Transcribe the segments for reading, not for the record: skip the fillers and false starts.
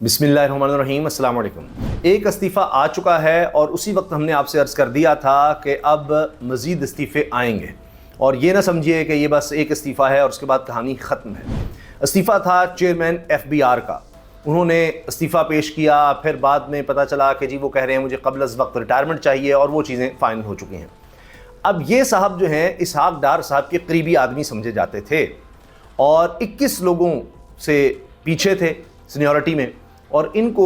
बिस्मिल्लाहिर्रहमानिर्रहीम, अस्सलाम वालेकुम। एक इस्तीफ़ा आ चुका है और उसी वक्त हमने आपसे अर्ज़ कर दिया था कि अब मज़ीद इस्तीफ़े आएंगे और ये ना समझिए कि ये बस एक इस्तीफ़ा है और उसके बाद कहानी ख़त्म है। इस्तीफ़ा था चेयरमैन FBR का, उन्होंने इस्तीफ़ा पेश किया, फिर बाद में पता चला कि जी वो कह रहे हैं मुझे क़ब्ल अज़ वक्त रिटायरमेंट चाहिए और वो चीज़ें फ़ाइनल हो चुकी हैं। अब ये साहब जो हैं इसहाक़ डार साहब के करीबी आदमी समझे जाते थे और 21 लोगों से पीछे थे सीनियरिटी में और इनको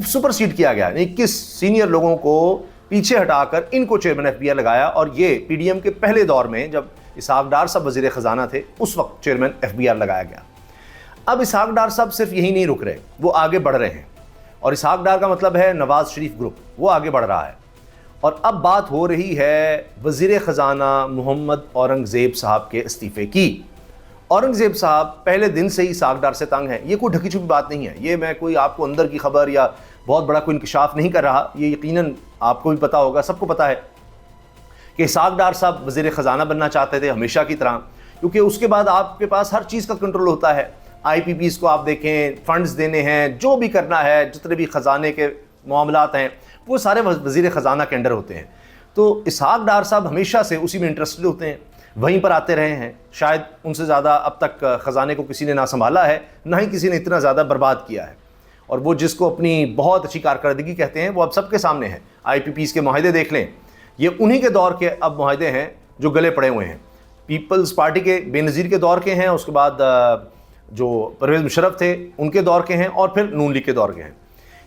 सुपरसीड किया गया। 21 सीनियर लोगों को पीछे हटाकर इनको चेयरमैन FBR लगाया और ये PDM के पहले दौर में जब इसहाक़ डार साहब वज़ीर ख़जाना थे उस वक्त चेयरमैन FBR लगाया गया। अब इसहाक़ डार साहब सिर्फ यही नहीं रुक रहे, वो आगे बढ़ रहे हैं और इसहाक़ डार का मतलब है नवाज़ शरीफ ग्रुप, वो आगे बढ़ रहा है। और अब बात हो रही है वज़ीर ख़जाना मोहम्मद औरंगज़ेब साहब के इस्तीफ़े की। औरंगज़ेब साहब पहले दिन से ही इसहाक़ डार से तंग हैं, ये कोई ढकी छुपी बात नहीं है, ये मैं कोई आपको अंदर की खबर या बहुत बड़ा कोई इंकशाफ नहीं कर रहा, ये यकीनन आपको भी पता होगा, सबको पता है कि इसहाक़ डार साहब वज़ीर ख़जाना बनना चाहते थे हमेशा की तरह, क्योंकि उसके बाद आपके पास हर चीज़ का कंट्रोल होता है। IPPs को आप देखें, फ़ंड्स देने हैं, जो भी करना है, जितने भी ख़जाने के मामलात हैं वो सारे वज़ीर ख़जाना के अंडर होते हैं। तो इसहाक़ डार साहब हमेशा से उसी में इंटरेस्टेड होते हैं, वहीं पर आते रहे हैं। शायद उनसे ज़्यादा अब तक ख़जाने को किसी ने ना संभाला है, ना ही किसी ने इतना ज़्यादा बर्बाद किया है। और वो जिसको अपनी बहुत अच्छी कारकर्दगी कहते हैं वो अब सबके सामने है। IPPs के मुआहदे देख लें, ये उन्हीं के दौर के अब मुआहदे हैं जो गले पड़े हुए हैं। पीपल्स पार्टी के बेनज़ीर के दौर के हैं, उसके बाद जो परवेज़ मुशर्रफ थे उनके दौर के हैं और फिर नून लीग के दौर के हैं।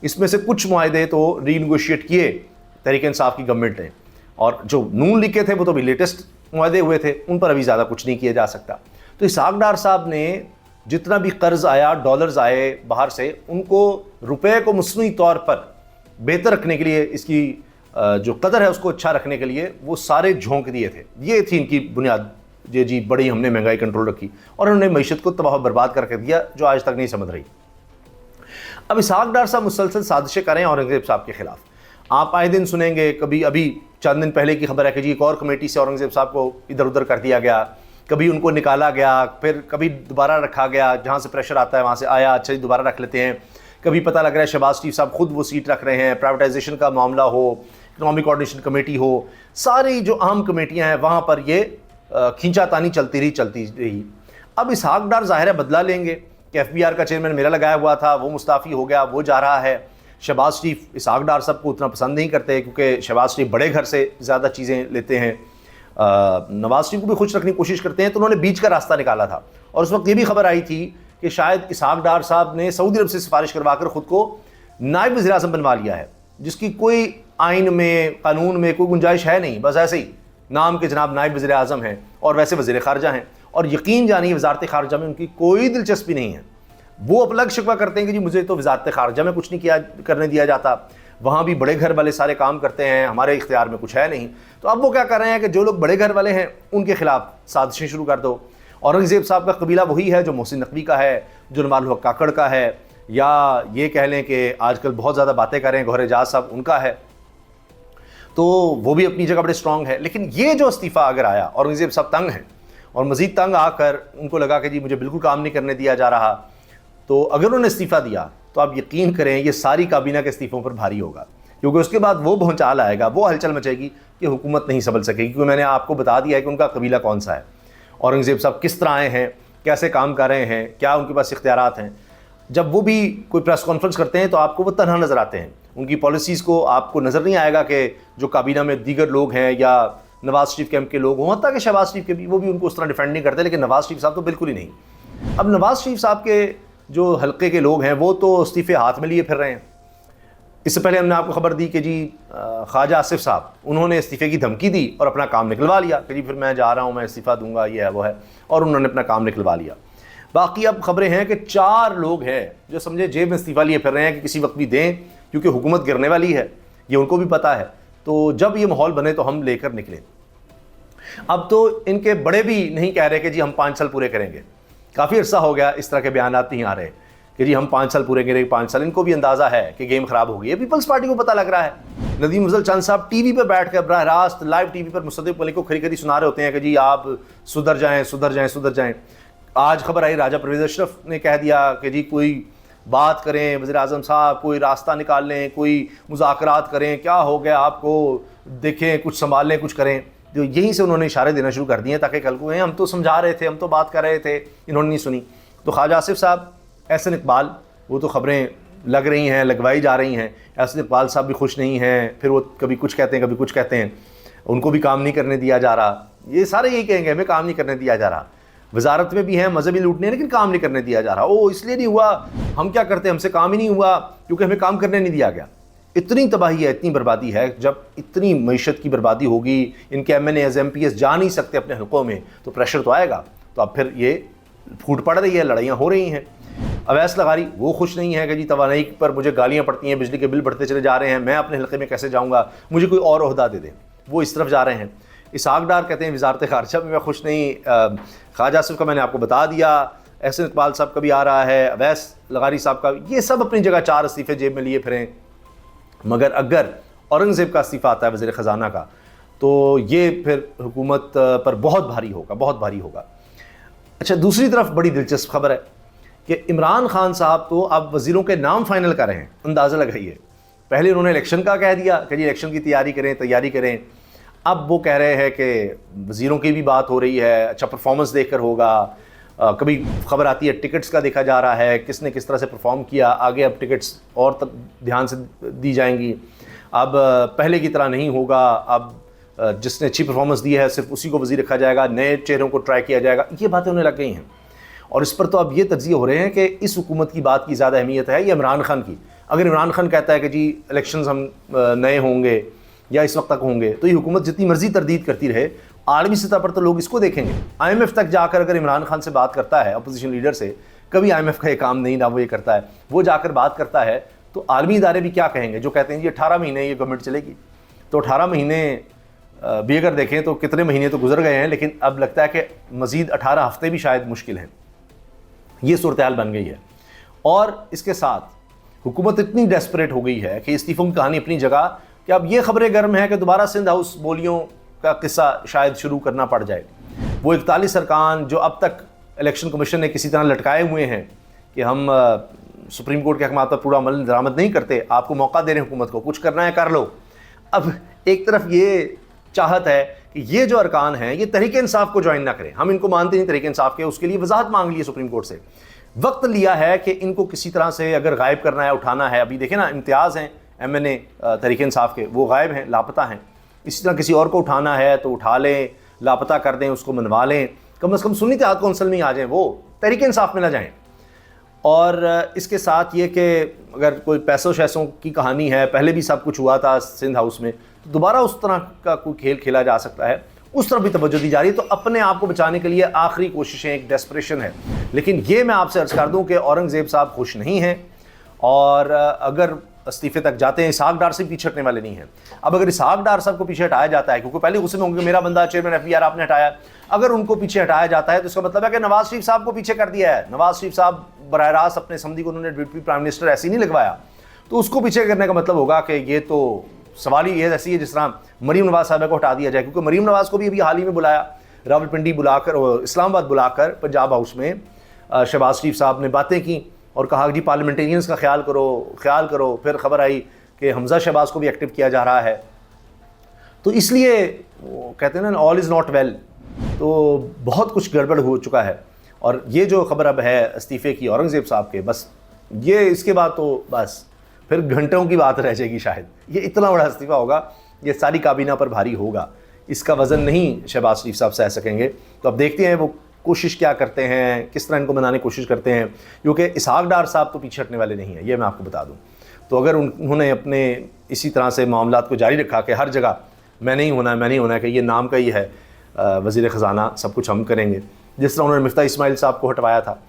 इसमें से कुछ मुआहदे तो रीनेगोशिएट किए तहरीक इंसाफ की गवर्नमेंट ने, और जो नून लीग के थे वो तो अभी लेटेस्ट मुआहदे हुए थे, उन पर अभी ज़्यादा कुछ नहीं किया जा सकता। तो इसहाक़ डार साहब ने जितना भी कर्ज़ आया, डॉलर्स आए बाहर से, उनको रुपए को मसनूई तौर पर बेहतर रखने के लिए, इसकी जो कदर है उसको अच्छा रखने के लिए वो सारे झोंक दिए थे। ये थी इनकी बुनियाद, ये जी बड़ी हमने महंगाई कंट्रोल रखी और उन्होंने मईशत को तबाह बर्बाद करके दिया जो आज तक नहीं समझ रही। अब इसहाक़ डार साहब मुसलसल साजिशें करें औरंगज़ेब साहब के ख़िलाफ़। आप आए दिन सुनेंगे, कभी अभी चंद दिन पहले की खबर है कि जी एक और कमेटी से औरंगज़ेब साहब को इधर उधर कर दिया गया, कभी उनको निकाला गया, फिर कभी दोबारा रखा गया, जहाँ से प्रेशर आता है वहाँ से आया, अच्छा जी दोबारा रख लेते हैं। कभी पता लग रहा है शहबाज शरीफ साहब खुद वो सीट रख रहे हैं, प्राइवेटाइजेशन का मामला हो, इकनॉमिक कोऑर्डिनेशन कमेटी हो, सारी जो अहम कमेटियाँ हैं वहाँ पर ये खींचातानी चलती रही। अब इसहाक़ डार ज़ाहिर है बदला लेंगे कि FBR का चेयरमैन मेरा लगाया हुआ था, वो मुस्ताफ़ी हो गया, वो जा रहा है। शहबाज शरीफ इसहाक़ डार साहब को उतना पसंद नहीं करते क्योंकि शहबाज शरीफ बड़े घर से ज़्यादा चीज़ें लेते हैं, नवाज़ शरीफ को भी खुश रखने की कोशिश करते हैं, तो उन्होंने बीच का रास्ता निकाला था। और उस वक्त ये भी खबर आई थी कि शायद इसहाक़ डार साहब ने सऊदी अरब से सिफारिश करवा कर ख़ुद को नायब वज़ीर आज़म बनवा लिया है, जिसकी कोई आइन में, कानून में कोई गुंजाइश है नहीं, बस ऐसे ही नाम के जनाब नायब वज़ीर आज़म हैं और वैसे वज़ीर ख़ारजा हैं। और यकीन जानिए वज़ारत ख़ारजा में उनकी कोई दिलचस्पी नहीं है। वो अलग शिकवा करते हैं कि जी मुझे तो वज़ारत ख़ारजा में कुछ नहीं करने दिया जाता, वहाँ भी बड़े घर वाले सारे काम करते हैं, हमारे इख्तियार में कुछ है नहीं। तो अब वो क्या कर रहे हैं कि जो लोग बड़े घर वाले हैं उनके ख़िलाफ़ साजिशें शुरू कर दो। औरंगज़ेब साहब का कबीला वही है जो मोहसिन नकवी का है, जो नवाल हक काकड़ का है, या ये कह लें कि आजकल बहुत ज़्यादा बातें कर रहे हैं गौहर एजाज साहब, उनका है। तो वो भी अपनी जगह बड़े स्ट्रॉन्ग है। लेकिन ये जो इस्तीफ़ा अगर आया, औरंगज़ेब साहब तंग हैं और मज़ीद तंग आकर उनको लगा कि जी मुझे बिल्कुल काम नहीं करने दिया जा रहा, तो अगर उन्होंने इस्तीफ़ा दिया तो आप यकीन करें ये सारी काबीना के इस्तीफ़ों पर भारी होगा, क्योंकि उसके बाद वो भौचाल आएगा, वो हलचल मचेगी कि हुकूमत नहीं संभल सकेगी। क्योंकि मैंने आपको बता दिया है कि उनका कबीला कौन सा है, औरंगज़ेब साहब किस तरह आए हैं, कैसे काम कर रहे हैं, क्या उनके पास इख्तियारात हैं। जब वो भी कोई प्रेस कॉन्फ्रेंस करते हैं तो आपको वो तनहा नज़र आते हैं, उनकी पॉलिसीज़ को आपको नज़र नहीं आएगा कि जो काबीना में दीगर लोग हैं या नवाज़ शरीफ कैंप के लोग हों, हत्ता कि शहबाज शरीफ के भी, वो भी उनको उस तरह डिफेंड नहीं करते, लेकिन नवाज़ शरीफ साहब तो बिल्कुल ही नहीं। अब नवाज़ शरीफ साहब के जो हल्के के लोग हैं वो तो इस्तीफ़े हाथ में लिए फिर रहे हैं। इससे पहले हमने आपको खबर दी कि जी ख्वाजा आसिफ साहब, उन्होंने इस्तीफ़े की धमकी दी और अपना काम निकलवा लिया कि जी फिर मैं जा रहा हूँ, मैं इस्तीफ़ा दूंगा, ये है वो है, और उन्होंने अपना काम निकलवा लिया। बाकी अब खबरें हैं कि 4 लोग हैं जो समझे जेब में इस्तीफ़ा लिए फिर रहे हैं कि किसी वक्त भी दें, क्योंकि हुकूमत गिरने वाली है, ये उनको भी पता है। तो जब ये माहौल बने तो हम लेकर निकले। अब तो इनके बड़े भी नहीं कह रहे कि जी हम 5 साल पूरे करेंगे, काफ़ी अर्सा हो गया इस तरह के बयान नहीं आ रहे कि जी हम 5 साल पूरे करेंगे, 5 साल। इनको भी अंदाज़ा है कि गेम ख़राब हो गई है, पीपल्स पार्टी को पता लग रहा है। नदीम अफजल चंद साहब टीवी पर बैठ कर बराह रास्त लाइव टीवी पर मुसद्दिक़ मलिक को खरी खरी सुना रहे होते हैं कि जी आप सुधर जाएँ, सुधर जाएँ, सुधर जाएँ। आज खबर आई राजा परवेज़ अशरफ ने कह दिया कि जी कोई बात करें, वज़ीर आज़म साहब कोई रास्ता निकाल लें, कोई मुज़ाकरात करें, क्या हो गया आपको, देखें कुछ संभाल लें, कुछ करें। तो यहीं से उन्होंने इशारे देना शुरू कर दिए ताकि कल को हम तो समझा रहे थे, हम तो बात कर रहे थे, इन्होंने नहीं सुनी। तो ख्वाजा आसिफ साहब, एहसन इकबाल, वो तो ख़बरें लग रही हैं, लगवाई जा रही हैं, एहसन इकबाल साहब भी खुश नहीं हैं, फिर वो कभी कुछ कहते हैं कभी कुछ कहते हैं, उनको भी काम नहीं करने दिया जा रहा। ये सारे यही कहेंगे हमें काम नहीं करने दिया जा रहा, वजारत में भी हैं, मजहबी लूटने, लेकिन काम नहीं करने दिया जा रहा। ओ इसलिए नहीं हुआ, हम क्या करते, हमसे काम ही नहीं हुआ क्योंकि हमें काम करने नहीं दिया गया। इतनी तबाही है, इतनी बर्बादी है, जब इतनी मईशत की बर्बादी होगी, इनके MNAs MPs जा नहीं सकते अपने हलकों में, तो प्रेशर तो आएगा। तो अब फिर ये फूट पड़ रही है, लड़ाइयाँ हो रही हैं। अवैस लगारी वो खुश नहीं है कि जी तवानाई पर मुझे गालियाँ पड़ती हैं, बिजली के बिल बढ़ते चले जा रहे हैं, मैं अपने हलके में कैसे जाऊँगा, मुझे कोई और ओहदा दे दें, वो इस तरफ जा रहे हैं। इसहाक डार कहते हैं वजारत खारजा में मैं खुश नहीं। ख्वाजा आसिफ का मैंने आपको बता दिया, एहसन इकबाल साहब का भी आ रहा है, अवैस लगारी साहब का, ये सब अपनी जगह 4 इस्तीफ़े जेब में लिए फिरें। मगर अगर औरंगज़ेब का इस्तीफ़ा आता है वज़ीर ख़जाना का, तो ये फिर हुकूमत पर बहुत भारी होगा, बहुत भारी होगा। अच्छा, दूसरी तरफ बड़ी दिलचस्प खबर है कि इमरान खान साहब तो अब वज़ीरों के नाम फाइनल कर रहे हैं। अंदाज़ा लगाइए, पहले उन्होंने इलेक्शन का कह दिया कि जी इलेक्शन की तैयारी करें। अब वो कह रहे हैं कि वज़ीरों की भी बात हो रही है, अच्छा परफॉर्मेंस देखकर होगा। कभी खबर आती है टिकट्स का देखा जा रहा है, किसने किस तरह से परफॉर्म किया, आगे अब टिकट्स और ध्यान से दी जाएंगी। अब पहले की तरह नहीं होगा, अब जिसने अच्छी परफॉर्मेंस दी है सिर्फ उसी को वज़ीर रखा जाएगा, नए चेहरों को ट्राई किया जाएगा। ये बातें उन्हें लग गई हैं और इस पर तो अब ये तज्ज़िये हो रहे हैं कि इस हुकूमत की बात की ज़्यादा अहमियत है या इमरान खान की। अगर इमरान खान कहता है कि जी इलेक्शंस हम नए होंगे या इस वक्त तक होंगे, तो ये हुकूमत जितनी मर्जी तरदीद करती रहे, आलमी सतह पर तो लोग इसको देखेंगे। IMF तक जाकर अगर इमरान खान से बात करता है, अपोजिशन लीडर से, कभी IMF का ये काम नहीं ना वो ये करता है, वो जाकर बात करता है, तो आलमी इदारे भी क्या कहेंगे जो कहते हैं जी 18 महीने ये गवर्नमेंट चलेगी। तो 18 महीने भी अगर देखें तो कितने महीने तो गुजर गए हैं, लेकिन अब लगता है कि मज़ीद 18 हफ्ते भी शायद मुश्किल हैं। ये सूरत हाल बन गई है और इसके साथ हुकूमत इतनी डेस्परेट हो गई है कि इस्तीफ़ों की कहानी अपनी जगह, कि अब ये खबरें गर्म है कि दोबारा सिंध हाउस बोलियों का किस्सा शायद शुरू करना पड़ जाए। वो 41 अरकान जो अब तक इलेक्शन कमीशन ने किसी तरह लटकाए हुए हैं कि हम सुप्रीम कोर्ट के अहकाम पर पूरा अमल दरामद नहीं करते, आपको मौका दे रहे हैं हुकूमत को, कुछ करना है कर लो। अब एक तरफ ये चाहत है कि ये जो अरकान हैं ये तहरीक इंसाफ को ज्वाइन ना करें, हम इनको मानते नहीं तहरीक इंसाफ के, उसके लिए वजाहत मांग ली है सुप्रीम कोर्ट से, वक्त लिया है कि इनको किसी तरह से अगर गायब करना है, उठाना है। अभी देखें ना, इम्तियाज़ हैं MNA तहरीक इंसाफ के, वो गायब हैं, लापता हैं। इसी तरह किसी और को उठाना है तो उठा लें, लापता कर दें, उसको मनवा लें, कम से कम सुन्नी इत्तेहाद कौंसिल में आ जाएं, वो तहरीक इंसाफ में ना जाएं। और इसके साथ ये कि अगर कोई पैसों शैसों की कहानी है, पहले भी सब कुछ हुआ था सिंध हाउस में, तो दोबारा उस तरह का कोई खेल खेला जा सकता है, उस तरफ भी तवज्जो दी जा रही है। तो अपने आप को बचाने के लिए आखिरी कोशिशें, एक डेस्परेशन है। लेकिन ये मैं आपसे अर्ज़ कर दूँ कि औरंगज़ेब साहब खुश नहीं हैं और अगर इस्तीफ़े तक जाते हैं, इसहाक डार से पीछे हटने वाले नहीं हैं। अब अगर इसहाक डार साहब को पीछे हटाया जाता है, क्योंकि पहले गुस्से में होंगे मेरा बंदा चेयरमैन FBR आपने हटाया, अगर उनको पीछे हटाया जाता है तो इसका मतलब है कि नवाज शरीफ साहब को पीछे कर दिया है। नवाज शरीफ साहब बराह रास्त अपने समधी को उन्होंने डिप्टी प्राइम मिनिस्टर ऐसे ही नहीं लगवाया, तो उसको पीछे करने का मतलब होगा कि ये तो सवाल ही ये ऐसी है जिस तरह मरीम नवाज साहब को हटा दिया जाए। क्योंकि मरीम नवाज को भी अभी हाल ही में बुलाया, रावलपिंडी बुलाकर, इस्लामाबाद बुलाकर पंजाब हाउस में शहबाज शरीफ साहब ने बातें की और कहा जी पार्लियामेंटेरियंस का ख्याल करो। फिर खबर आई कि हमजा शहबाज को भी एक्टिव किया जा रहा है। तो इसलिए वो कहते हैं ना, ऑल इज़ नॉट वेल, तो बहुत कुछ गड़बड़ हो चुका है। और ये जो खबर अब है इस्तीफ़े की औरंगज़ेब साहब के, बस ये इसके बाद तो बस फिर घंटों की बात रह जाएगी शायद। ये इतना बड़ा इस्तीफ़ा होगा, ये सारी काबीना पर भारी होगा, इसका वज़न नहीं शहबाज शरीफ साहब सह सकेंगे। तो अब देखते हैं वो कोशिश क्या करते हैं, किस तरह इनको मनाने की कोशिश करते हैं, क्योंकि इसहाक डार साहब तो पीछे हटने वाले नहीं हैं, ये मैं आपको बता दूं। तो अगर उन्होंने अपने इसी तरह से मामलात को जारी रखा कि हर जगह मैं नहीं होना है कि ये नाम का ही है वज़ीर ख़जाना, सब कुछ हम करेंगे, जिस तरह उन्होंने मिफ्ता इस्माइल साहब को हटवाया था,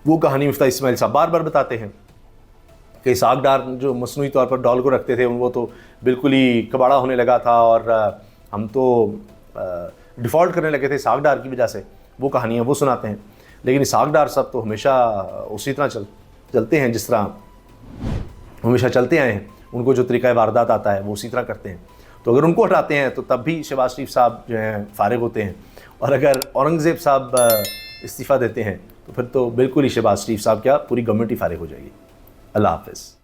वो कहानी मिफ्ता इस्माइल साहब बार बार बताते हैं कि इसहाक डार जो मसनूई तौर पर डॉल को रखते थे, वो तो बिल्कुल ही कबाड़ा होने लगा था और हम तो डिफ़ॉल्ट करने लगे थे इसहाक डार की वजह से। वो कहानियाँ वो सुनाते हैं। लेकिन इसहाक डार साहब तो हमेशा उसी तरह चलते हैं जिस तरह हमेशा चलते आए हैं। उनको जो तरीक़ा वारदात आता है वो उसी तरह करते हैं। तो अगर उनको हटाते हैं तो तब भी शहबाज शरीफ साहब जो हैं फ़ारिग होते हैं, और अगर औरंगज़ेब साहब इस्तीफ़ा देते हैं तो फिर तो बिल्कुल ही शहबाज शरीफ साहब क्या पूरी गवर्नमेंट ही फारिग हो जाएगी। अल्लाह हाफ़िज़।